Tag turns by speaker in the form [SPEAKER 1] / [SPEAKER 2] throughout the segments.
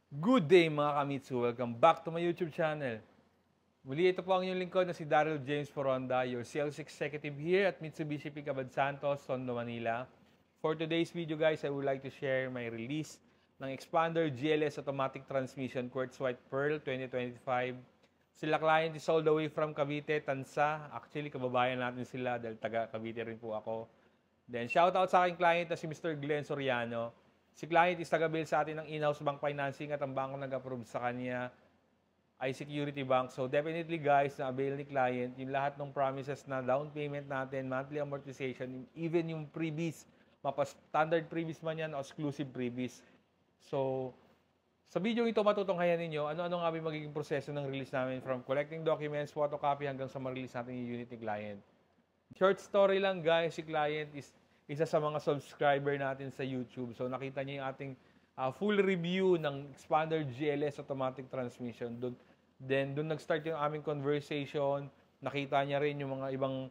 [SPEAKER 1] Good day mga kamitsu! Welcome back to my YouTube channel. Muli ito po ang inyong lingkod na si Daryl James Foronda, your sales executive here at Mitsubishi Picabad Santos, Tondo, Manila. For today's video guys, I would like to share my release ng Expander GLS Automatic Transmission Quartz White Pearl 2025. Sila client is all the way from Cavite, Tansa. Actually, kababayan natin sila dahil taga Cavite rin po ako. Then, shoutout sa aking client na si Mr. Glenn Soriano. Si client is taga-bill sa atin ng in-house bank financing at ang bangko nag-approve sa kanya ay Security Bank. So definitely guys, na-avail ni client yung lahat ng promises na down payment natin, monthly amortization, even yung freebies, mapa-standard freebies man yan o exclusive freebies. So sa video ito matutunghayan ninyo ano-ano nga magiging proseso ng release namin from collecting documents, photocopy hanggang sa ma-release natin yung unit ni client. Short story lang guys, si client is isa sa mga subscriber natin sa YouTube. So nakita niya yung ating full review ng Expander GLS Automatic Transmission. Doon nag-start yung aming conversation. Nakita niya rin yung mga ibang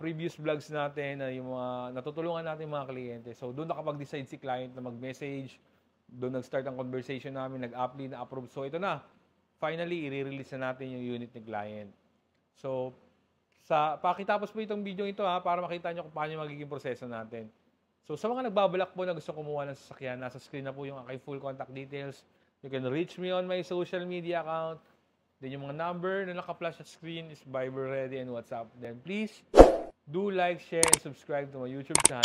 [SPEAKER 1] previous vlogs natin, yung mga natutulungan natin mga kliyente. So doon nakapag-decide si client na mag-message. Doon nag-start ang conversation namin, nag-apply, na-approve. So ito na, finally, i-release na natin yung unit ni client. So pakitapos po itong video ito para makita nyo kung paano magiging proseso natin. So sa mga nagbabalak po na gusto kumuha ng sasakyan, nasa screen na po yung aking full contact details. You can reach me on my social media account. Then yung mga number na naka-flash sa screen is Viber ready and WhatsApp. Then please do like, share, and subscribe to my YouTube channel.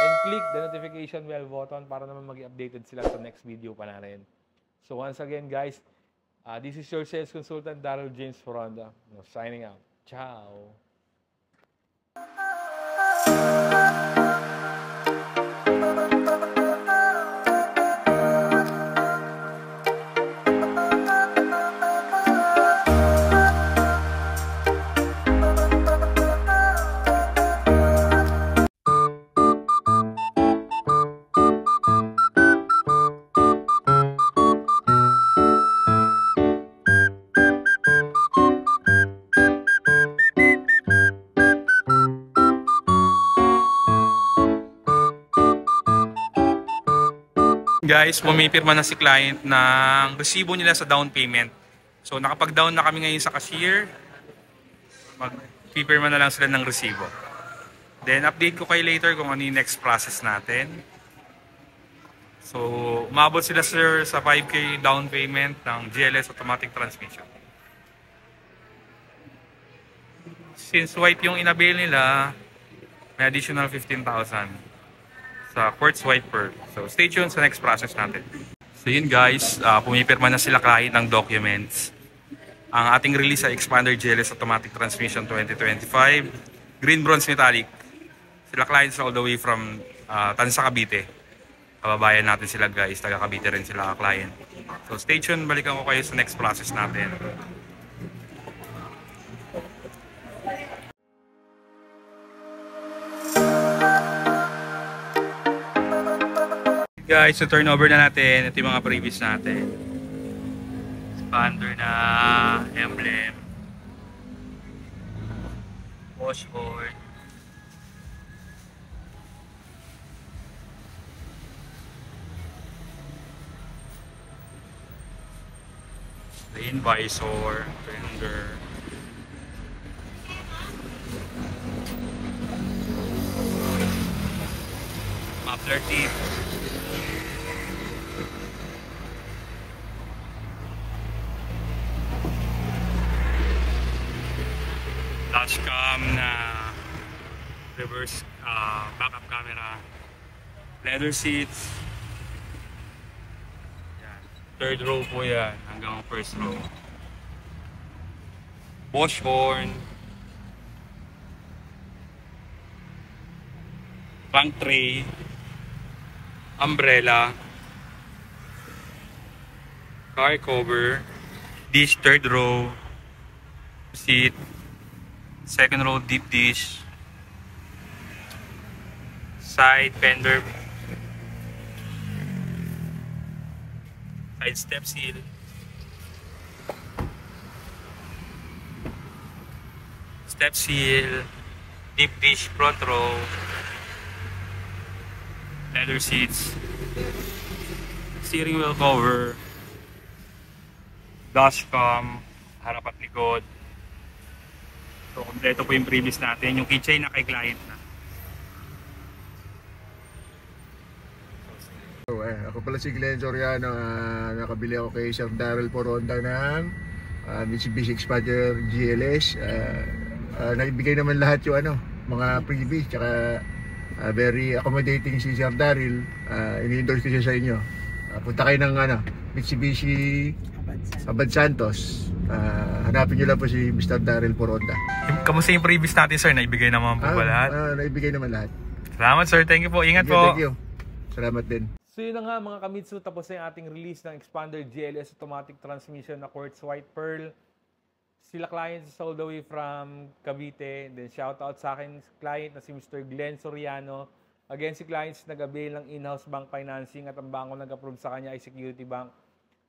[SPEAKER 1] And click the notification bell button para naman maging updated sila sa next video pa na rin. So once again guys, this is your sales consultant Daryl James Foronda. Signing out. Ciao! Guys, pumipirma na si client ng resibo nila sa down payment. So nakapag-down na kami ngayon sa cashier. Mag-pipirma na lang sila ng resibo. Then update ko kayo later kung ano yung next process natin. So umabot sila sir sa 5K down payment ng GLS Automatic Transmission. Since white yung inabail nila, may additional 15,000 sa Quartz White Pearl. So stay tuned sa next process natin. So yun guys, pumipirma na sila client ng documents. Ang ating release sa Expander GLS Automatic Transmission 2025, green bronze metallic. Sila clients all the way from Tansa, Cavite. Kababayan natin sila guys, taga Cavite rin sila client. So stay tuned, balikan ko kayo sa next process natin. Guys, so turnover na natin. Ito yung mga previous natin. Expander na emblem. Washboard. Lane visor. Fender. Muffler tip. Dashcam na reverse backup camera, leather seats, yan. Third row po yan hanggang first row. Bosch horn, trunk tray, umbrella, car cover, dish third row, seat, second row deep dish, side fender, side step seal, deep dish front row, leather seats, steering wheel cover, dashcam, harap at likod. So, kompleto po yung previous natin. Yung keychain na kay client na.
[SPEAKER 2] Ako pala si Glenn Soriano. Nakabili ako kay Sir Daryl Poronda ng Mitsubishi Expander GLS. Naibigay naman lahat yung mga freebies. Tsaka very accommodating si Sir Daryl. Ini-endorse ko siya sa inyo. Punta kayo ng Mitsubishi Abad Santos. Hanapin nyo lang po si Mr. Daryl Poronda.
[SPEAKER 1] Kamusta yung previous natin, sir? Naibigay naman po ba lahat?
[SPEAKER 2] Naibigay naman lahat.
[SPEAKER 1] Salamat, sir. Thank you po. Ingat po.
[SPEAKER 2] Thank you. Salamat din.
[SPEAKER 1] So yun na nga mga Kamitsu, tapos na yung ating release ng Expander GLS automatic transmission na quartz white pearl. Sila client is all the way from Cavite. Then shoutout sa akin client na si Mr. Glenn Soriano. Again, si client is nag-avail ng in-house bank financing at ang bangko nag-approve sa kanya ay Security Bank.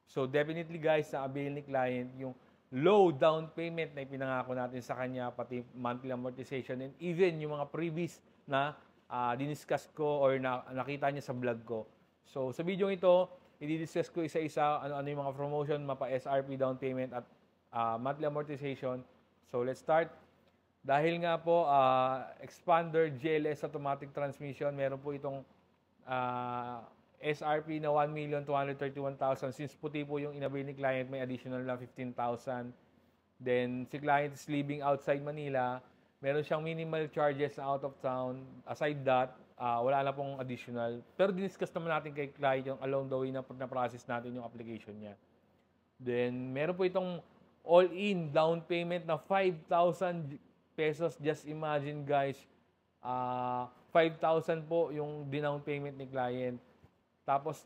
[SPEAKER 1] So definitely guys, na-avail ni client yung low down payment na ipinangako natin sa kanya, pati monthly amortization, and even yung mga previous na diniscuss ko or nakita niya sa vlog ko. So sa video ito, i-discuss ko isa-isa ano yung mga promotion, mapa SRP down payment at monthly amortization. So let's start. Dahil nga po Expander GLS automatic transmission, meron po itong SRP na 1,231,000. Since puti po yung inabil ni client, may additional na 15,000. Then si client is living outside Manila, meron siyang minimal charges na out of town. Aside that, wala na pong additional. Pero diniscuss naman natin kay client yung along the way na na-process natin yung application niya. Then meron po itong all-in down payment na 5,000 pesos. Just imagine guys, 5,000 po yung down payment ni client. Tapos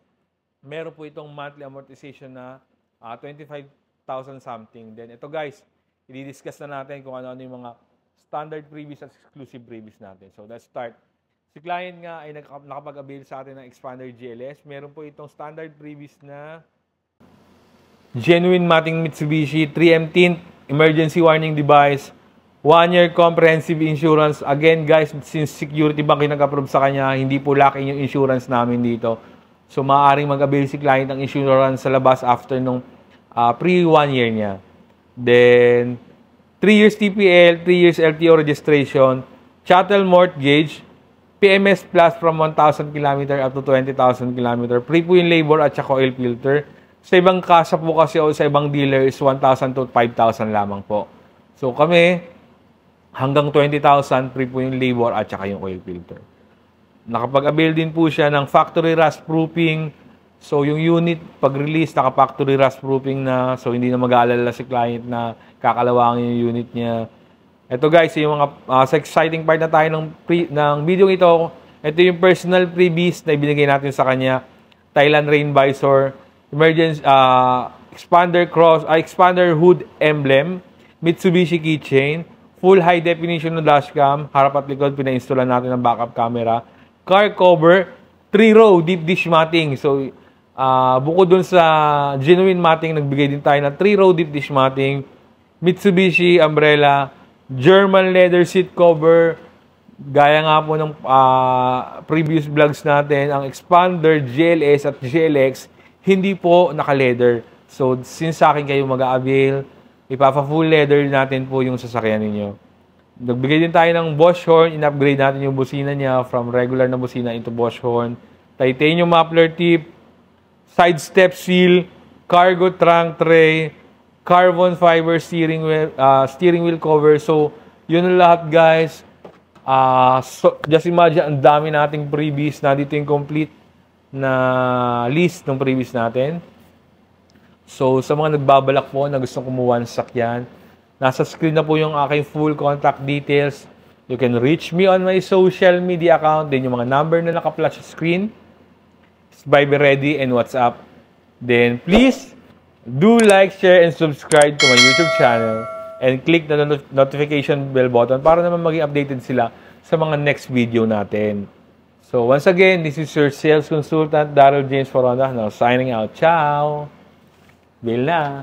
[SPEAKER 1] meron po itong monthly amortization na 25,000 something. Then ito guys, i-discuss na natin kung ano yung mga standard previous at exclusive previous natin. So let's start. Si client nga ay nakapag-avail sa atin ng Expander GLS. Meron po itong standard previous na genuine mating Mitsubishi 3M tint, emergency warning device, 1-year comprehensive insurance. Again guys, since Security Bank yung nag-approve sa kanya, hindi po lacking yung insurance namin dito. So maaaring mag-avail si client ng insurance sa labas after nung pre-1 year niya. Then 3 years TPL, 3 years LTO registration, chattel mortgage, PMS Plus from 1,000 km up to 20,000 km. Free po yung labor at saka oil filter. Sa ibang kasa po kasi o sa ibang dealer is 1,000 to 5,000 lamang po. So kami, hanggang 20,000 free po yung labor at saka yung oil filter. Nakapag-avail din po siya ng factory rust proofing. So yung unit, pag-release, naka-factory rust proofing na. So hindi na mag-aalala si client na kakalawangin yung unit niya. Ito guys, yung mga sa exciting part na tayo ng video ito. Ito yung personal freebies na ibinigay natin sa kanya. Thailand Rain Visor, emergency expander hood emblem, Mitsubishi keychain, full high definition na dashcam, harap at likod pina-installan natin ng backup camera, car cover, 3-row deep dish matting. So bukod dun sa genuine matting, nagbigay din tayo ng 3-row deep dish matting, Mitsubishi umbrella, German leather seat cover. Gaya nga po ng previous vlogs natin, ang Expander GLS at GLX hindi po naka-leather. So since sa akin kayo mag-a-avail, ipapa-full leather natin po yung sasakyan ninyo. Nagbigay din tayo ng Bosch horn, in-upgrade natin yung busina niya from regular na busina into Bosch horn. Titanium muffler tip, side step seal, cargo trunk tray, carbon fiber steering wheel cover. So, yun ang lahat guys. So, just imagine, ang dami nating previous na dito yung complete na list ng previous natin. So, sa mga nagbabalak po na gustong kumuha ng sasakyan, nasa screen na po yung aking full contact details. You can reach me on my social media account. Then yung mga number na naka-flash sa screen, Viber ready and WhatsApp. Then, please, do like, share, and subscribe to my YouTube channel and click the notification bell button para naman maging updated sila sa mga next video natin. So, once again, this is your sales consultant, Daryl James Poronda. Now, signing out. Ciao! Bill na!